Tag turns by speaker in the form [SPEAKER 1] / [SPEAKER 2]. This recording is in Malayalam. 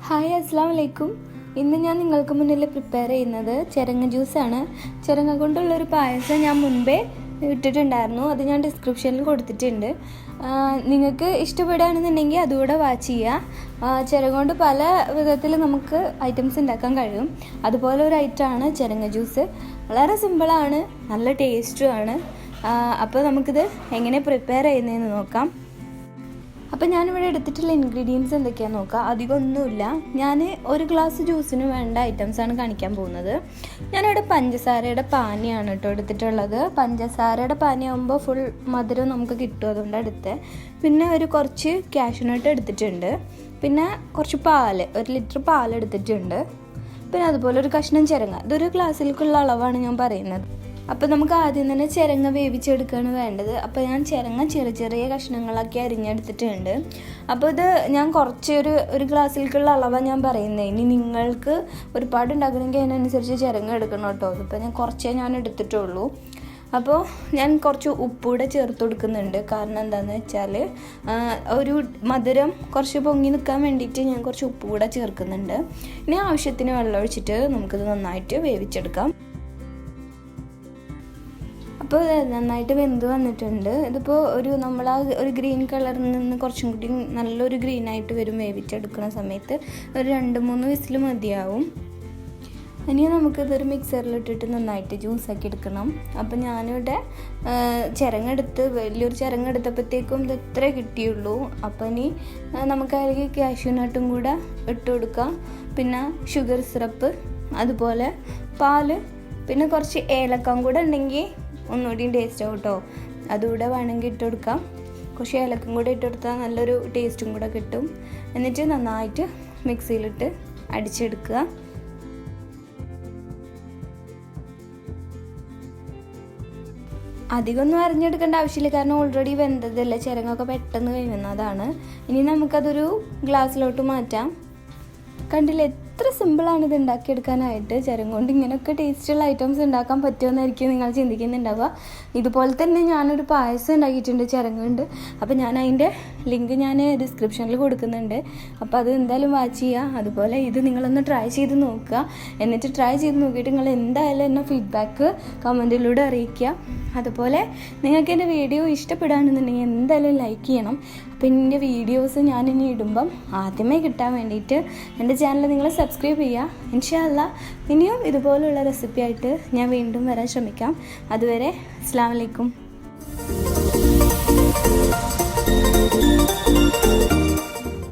[SPEAKER 1] ഹായ് അസ്സാം വലൈക്കും. ഇന്ന് ഞാൻ നിങ്ങൾക്ക് മുന്നിൽ പ്രിപ്പയർ ചെയ്യുന്നത് ചിരങ്ങ ജ്യൂസാണ്. ചിരങ്ങ കൊണ്ടുള്ളൊരു പായസം ഞാൻ മുൻപേ ഇട്ടിട്ടുണ്ടായിരുന്നു, അത് ഞാൻ ഡിസ്ക്രിപ്ഷനിൽ കൊടുത്തിട്ടുണ്ട്. നിങ്ങൾക്ക് ഇഷ്ടപ്പെടുകയാണെന്നുണ്ടെങ്കിൽ അതുകൂടെ വാച്ച് ചെയ്യുക. ചിരങ്ങ കൊണ്ട് പല വിധത്തിൽ നമുക്ക് ഐറ്റംസ് ഉണ്ടാക്കാൻ കഴിയും. അതുപോലെ ഒരു ഐറ്റമാണ് ചിരങ്ങ ജ്യൂസ്. വളരെ സിമ്പിളാണ്, നല്ല ടേസ്റ്റുമാണ്. അപ്പോൾ നമുക്കിത് എങ്ങനെ പ്രിപ്പയർ ചെയ്യുന്നതെന്ന് നോക്കാം. അപ്പോൾ ഞാനിവിടെ എടുത്തിട്ടുള്ള ഇൻഗ്രീഡിയൻസ് എന്തൊക്കെയാണെന്ന് നോക്കാം. അധികമൊന്നുമില്ല. ഞാൻ ഒരു ഗ്ലാസ് ജ്യൂസിന് വേണ്ട ഐറ്റംസാണ് കാണിക്കാൻ പോകുന്നത്. ഞാനിവിടെ പഞ്ചസാരയുടെ പാനിയാണ് കേട്ടോ എടുത്തിട്ടുള്ളത്. പഞ്ചസാരയുടെ പാനി ആകുമ്പോൾ ഫുൾ മധുരം നമുക്ക് കിട്ടും, അതുകൊണ്ട് എടുത്തത്. പിന്നെ കുറച്ച് കാഷ്യൂനട്ട് എടുത്തിട്ടുണ്ട്. പിന്നെ കുറച്ച് പാല്, 1 ലിറ്റർ പാൽ എടുത്തിട്ടുണ്ട്. പിന്നെ അതുപോലെ ഒരു കഷ്ണം ചിരങ്ങ. ഇതൊരു ഗ്ലാസ്സിലേക്കുള്ള അളവാണ് ഞാൻ പറയുന്നത്. അപ്പോൾ നമുക്ക് ആദ്യം തന്നെ ചിരങ്ങ വേവിച്ചെടുക്കുകയാണ് വേണ്ടത്. അപ്പോൾ ഞാൻ ചിരങ്ങ ചെറിയ ചെറിയ കഷ്ണങ്ങളാക്കി അരിഞ്ഞെടുത്തിട്ടുണ്ട്. അപ്പോൾ ഇത് ഞാൻ ഒരു ഗ്ലാസ്സിലേക്കുള്ള അളവാണ് ഞാൻ പറയുന്നത്. ഇനി നിങ്ങൾക്ക് ഒരുപാട് ഉണ്ടാക്കണമെങ്കിൽ അതിനനുസരിച്ച് ചിരങ്ങ എടുക്കണം കേട്ടോ. ഇതിപ്പോൾ ഞാൻ കുറച്ചേ ഞാൻ എടുത്തിട്ടുള്ളൂ. അപ്പോൾ ഞാൻ കുറച്ച് ഉപ്പൂടെ ചേർത്ത് കൊടുക്കുന്നുണ്ട്. കാരണം എന്താണെന്ന് വെച്ചാൽ ഒരു മധുരം കുറച്ച് പൊങ്ങി നിൽക്കാൻ വേണ്ടിയിട്ട് ഞാൻ കുറച്ച് ഉപ്പ് കൂടെ ചേർക്കുന്നുണ്ട്. ഇനി ആവശ്യത്തിന് വെള്ളം ഒഴിച്ചിട്ട് നമുക്കിത് നന്നായിട്ട് വേവിച്ചെടുക്കാം. അപ്പോൾ നന്നായിട്ട് വെന്ത് വന്നിട്ടുണ്ട്. ഇതിപ്പോൾ നമ്മൾ ഒരു ഗ്രീൻ കളറിൽ നിന്ന് കുറച്ചും കൂടി നല്ലൊരു ഗ്രീനായിട്ട് വരും വേവിച്ചെടുക്കുന്ന സമയത്ത്. ഒരു 2-3 വിസിൽ മതിയാവും. ഇനി നമുക്കിതൊരു മിക്സറിലിട്ടിട്ട് നന്നായിട്ട് ജ്യൂസാക്കി എടുക്കണം. അപ്പോൾ ഞാനിവിടെ വലിയൊരു ചിരങ്ങ എടുത്തപ്പോഴത്തേക്കും ഇത് ഇത്രേ കിട്ടിയുള്ളൂ. അപ്പോൾ ഇനി നമുക്ക് അതിലേക്ക് കാഷ്യൂനട്ടും കൂടെ ഇട്ട് കൊടുക്കാം. പിന്നെ ഷുഗർ സിറപ്പ്, അതുപോലെ പാല്, പിന്നെ കുറച്ച് ഏലക്കം കൂടെ ഉണ്ടെങ്കിൽ ഒന്നുകൂടി ടേസ്റ്റ് ആവും കേട്ടോ. അതുകൂടെ വേണമെങ്കിൽ ഇട്ട് കൊടുക്കാം. കുറച്ച് ഏലക്കും കൂടെ ഇട്ട് കൊടുത്താൽ നല്ലൊരു ടേസ്റ്റും കൂടെ കിട്ടും. എന്നിട്ട് നന്നായിട്ട് മിക്സിയിലിട്ട് അടിച്ചെടുക്കുക. അധികമൊന്നും അരിഞ്ഞെടുക്കേണ്ട ആവശ്യമില്ല, കാരണം ഓൾറെഡി വെന്തതല്ലേ, ചിരങ്ങൊക്കെ പെട്ടെന്ന് വേവുന്നതാണ്. ഇനി നമുക്കതൊരു ഗ്ലാസ്സിലോട്ട് മാറ്റാം. കണ്ടില്ലേ, എത്ര സിമ്പിളാണ് ഇത് ഉണ്ടാക്കിയെടുക്കാനായിട്ട്. ചിരങ്ങ കൊണ്ട് ഇങ്ങനെയൊക്കെ ടേസ്റ്റുള്ള ഐറ്റംസ് ഉണ്ടാക്കാൻ പറ്റുമെന്നായിരിക്കും നിങ്ങൾ ചിന്തിക്കുന്നുണ്ടാവുക. ഇതുപോലെ തന്നെ ഞാനൊരു പായസം ഉണ്ടാക്കിയിട്ടുണ്ട് ചിരങ്ങ കൊണ്ട്. അപ്പോൾ ഞാൻ അതിൻ്റെ ലിങ്ക് ഞാൻ ഡിസ്ക്രിപ്ഷനിൽ കൊടുക്കുന്നുണ്ട്. അപ്പോൾ അത് എന്തായാലും വാച്ച് ചെയ്യുക. അതുപോലെ ഇത് നിങ്ങളൊന്ന് ട്രൈ ചെയ്ത് നോക്കുക. എന്നിട്ട് ട്രൈ ചെയ്ത് നോക്കിയിട്ട് നിങ്ങൾ എന്തായാലും എന്നെ ഫീഡ്ബാക്ക് കമൻറ്റിലൂടെ അറിയിക്കുക. അതുപോലെ നിങ്ങൾക്ക് എൻ്റെ വീഡിയോ ഇഷ്ടപ്പെടുകയാണെന്നുണ്ടെങ്കിൽ എന്തായാലും ലൈക്ക് ചെയ്യണം. അപ്പോൾ എൻ്റെ വീഡിയോസ് ഞാനിനി ഇടുമ്പം ആദ്യമേ കിട്ടാൻ വേണ്ടിയിട്ട് എൻ്റെ ചാനൽ നിങ്ങൾ സബ്സ്ക്രൈബ് ചെയ്യുക. ഇൻഷാ അല്ലാ ഇനിയും ഇതുപോലുള്ള റെസിപ്പി ആയിട്ട് ഞാൻ വീണ്ടും വരാൻ ശ്രമിക്കാം. അതുവരെ അസ്സലാമു അലൈക്കും.